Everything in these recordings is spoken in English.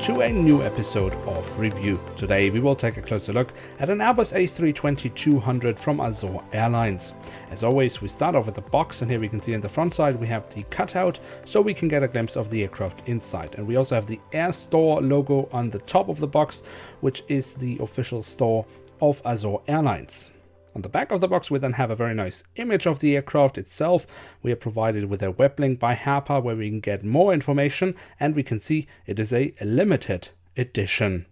to a new episode of Review. Today we will take a closer look at an Airbus A320-200 from Azores Airlines. As always, we start off with the box, and here we can see on the front side we have the cutout so we can get a glimpse of the aircraft inside. And we also have the Air Store logo on the top of the box, which is the official store of Azores Airlines. On the back of the box we then have a very nice image of the aircraft itself. We are provided with a web link by Herpa where we can get more information, and we can see it is a limited edition.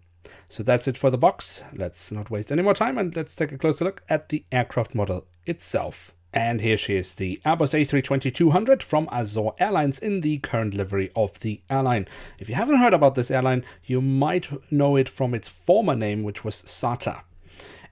So that's it for the box. Let's not waste any more time and let's take a closer look at the aircraft model itself. And here she is, the Airbus A320-200 from Azores Airlines in the current livery of the airline. If you haven't heard about this airline, you might know it from its former name, which was SATA.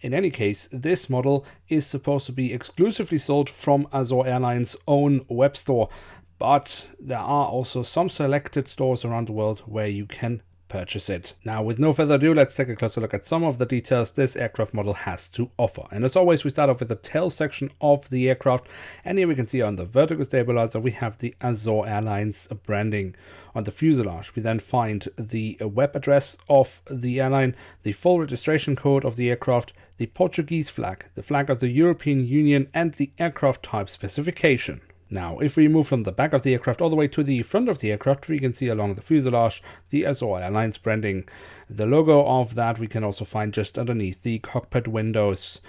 In any case, this model is supposed to be exclusively sold from Azores Airlines' own web store, but there are also some selected stores around the world where you can purchase it. Now, with no further ado, let's take a closer look at some of the details this aircraft model has to offer. And as always, we start off with the tail section of the aircraft, and here we can see on the vertical stabilizer we have the Azores Airlines branding. On the fuselage we then find the web address of the airline, the full registration code of the aircraft, the Portuguese flag, the flag of the European Union, and the aircraft type specification. Now, if we move from the back of the aircraft all the way to the front of the aircraft, we can see along the fuselage the Azores Airlines branding. The logo of that we can also find just underneath the cockpit windows.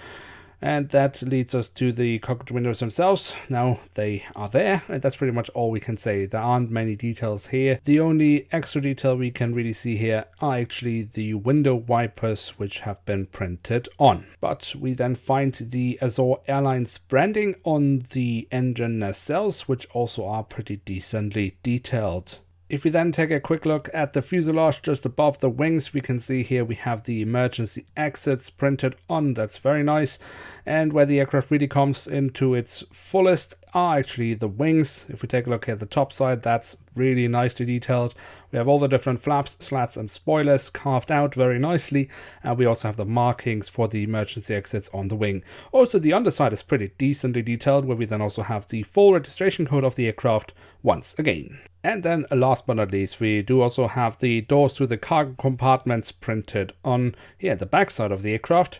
And that leads us to the cockpit windows themselves. Now they are there, and that's pretty much all we can say. There aren't many details here. The only extra detail we can really see here are actually the window wipers, which have been printed on. But we then find the Azores Airlines branding on the engine nacelles, which also are pretty decently detailed. If we then take a quick look at the fuselage just above the wings, we can see here we have the emergency exits printed on. That's very nice. And where the aircraft really comes into its fullest are actually the wings. If we take a look at the top side, that's really nicely detailed. We have all the different flaps, slats and spoilers carved out very nicely, and we also have the markings for the emergency exits on the wing. Also, the underside is pretty decently detailed, where we then also have the full registration code of the aircraft once again. And then last but not least, we do also have the doors to the cargo compartments printed on here at the back side of the aircraft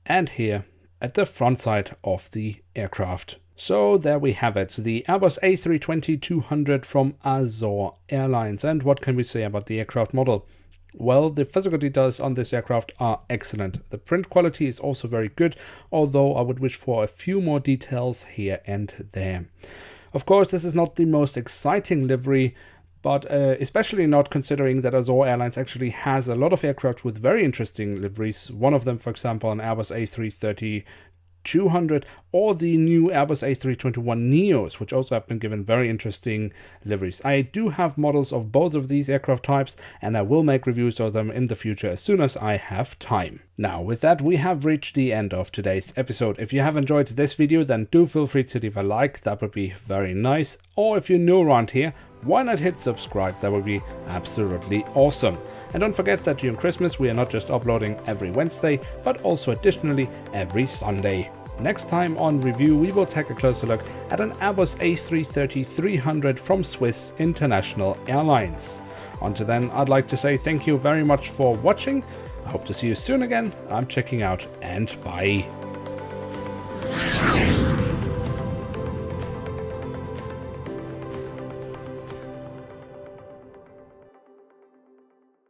and here at the front side of the aircraft. So there we have it, the Airbus A320-200 from Azores Airlines. And what can we say about the aircraft model? Well, the physical details on this aircraft are excellent. The print quality is also very good, although I would wish for a few more details here and there. Of course, this is not the most exciting livery, but especially not considering that Azores Airlines actually has a lot of aircraft with very interesting liveries. One of them, for example, an Airbus A330-200 or the new Airbus A321neos, which also have been given very interesting liveries. I do have models of both of these aircraft types, and I will make reviews of them in the future as soon as I have time. Now, with that, we have reached the end of today's episode. If you have enjoyed this video, then do feel free to leave a like, that would be very nice. Or if you're new around here, why not hit subscribe? That would be absolutely awesome. And don't forget that during Christmas we are not just uploading every Wednesday, but also additionally every Sunday. Next time on Review, we will take a closer look at an Airbus A330-300 from Swiss International Airlines. Until then, I'd like to say thank you very much for watching. I hope to see you soon again. I'm checking out, and bye.